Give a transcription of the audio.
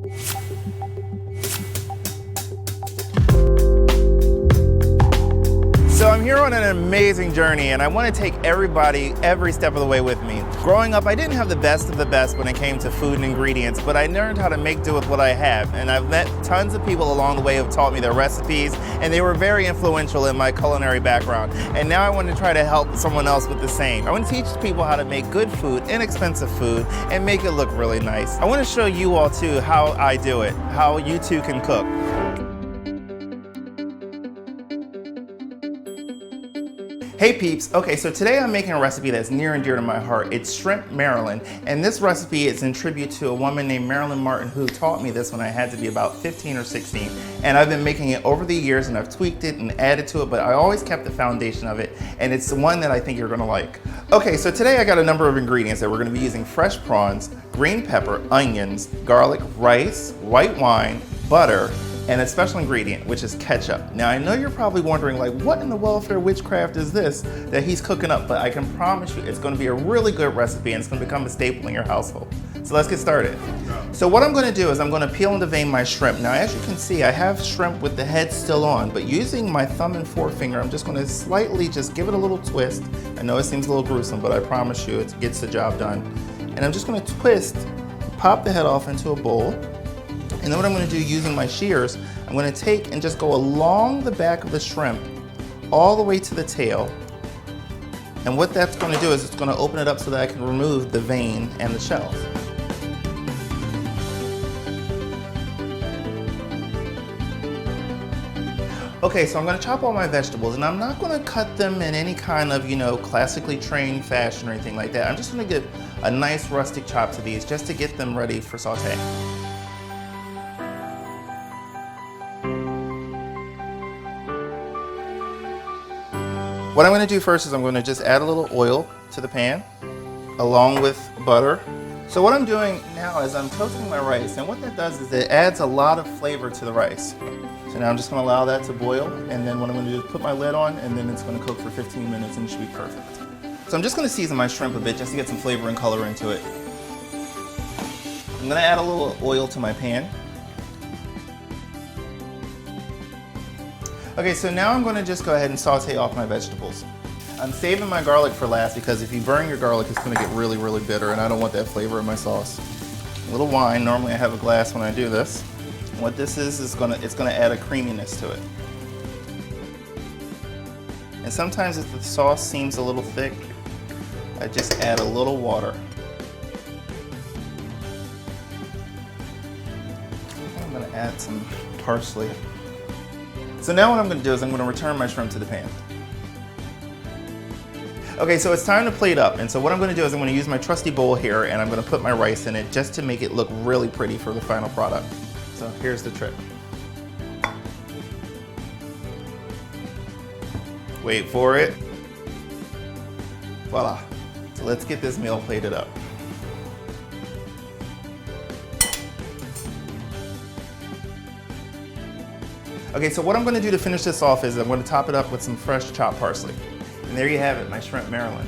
So I'm here on an amazing journey, and I want to take everybody every step of the way with me. Growing up, I didn't have the best of the best when it came to food and ingredients, but I learned how to make do with what I have. And I've met tons of people along the way who have taught me their recipes, and they were very influential in my culinary background. And now I want to try to help someone else with the same. I want to teach people how to make good food, inexpensive food, and make it look really nice. I want to show you all too how I do it, how you too can cook. Hey peeps, okay, so today I'm making a recipe that's near and dear to my heart. It's shrimp Marilyn, and this recipe is in tribute to a woman named Marilyn Martin who taught me this when I had to be about 15 or 16. And I've been making it over the years, and I've tweaked it and added to it, but I always kept the foundation of it, and it's the one that I think you're gonna like. Okay, so today I got a number of ingredients that we're gonna be using: fresh prawns, green pepper, onions, garlic, rice, white wine, butter, and a special ingredient, which is ketchup. Now I know you're probably wondering, like, what in the welfare witchcraft is this that he's cooking up? But I can promise you it's gonna be a really good recipe, and it's gonna become a staple in your household. So let's get started. So what I'm gonna do is I'm gonna peel and devein my shrimp. Now as you can see, I have shrimp with the head still on, but using my thumb and forefinger, I'm just gonna slightly just give it a little twist. I know it seems a little gruesome, but I promise you it gets the job done. And I'm just gonna twist, pop the head off into a bowl. And then what I'm gonna do using my shears, I'm gonna take and just go along the back of the shrimp all the way to the tail. And what that's gonna do is it's gonna open it up so that I can remove the vein and the shells. Okay, so I'm gonna chop all my vegetables, and I'm not gonna cut them in any kind of, classically trained fashion or anything like that. I'm just gonna give a nice rustic chop to these just to get them ready for saute. What I'm gonna do first is I'm gonna just add a little oil to the pan, along with butter. So what I'm doing now is I'm toasting my rice, and what that does is it adds a lot of flavor to the rice. So now I'm just gonna allow that to boil, and then what I'm gonna do is put my lid on, and then it's gonna cook for 15 minutes, and it should be perfect. So I'm just gonna season my shrimp a bit just to get some flavor and color into it. I'm gonna add a little oil to my pan. Okay, so now I'm gonna just go ahead and saute off my vegetables. I'm saving my garlic for last because if you burn your garlic, it's gonna get really, really bitter, and I don't want that flavor in my sauce. A little wine, normally I have a glass when I do this. And what this is it's gonna add a creaminess to it. And sometimes if the sauce seems a little thick, I just add a little water. I'm gonna add some parsley. So now what I'm gonna do is I'm gonna return my shrimp to the pan. Okay, so it's time to plate up. And so what I'm gonna do is I'm gonna use my trusty bowl here, and I'm gonna put my rice in it just to make it look really pretty for the final product. So here's the trick. Wait for it. Voila. So let's get this meal plated up. Okay, so what I'm gonna do to finish this off is I'm gonna top it up with some fresh chopped parsley. And there you have it, my shrimp Marilyn.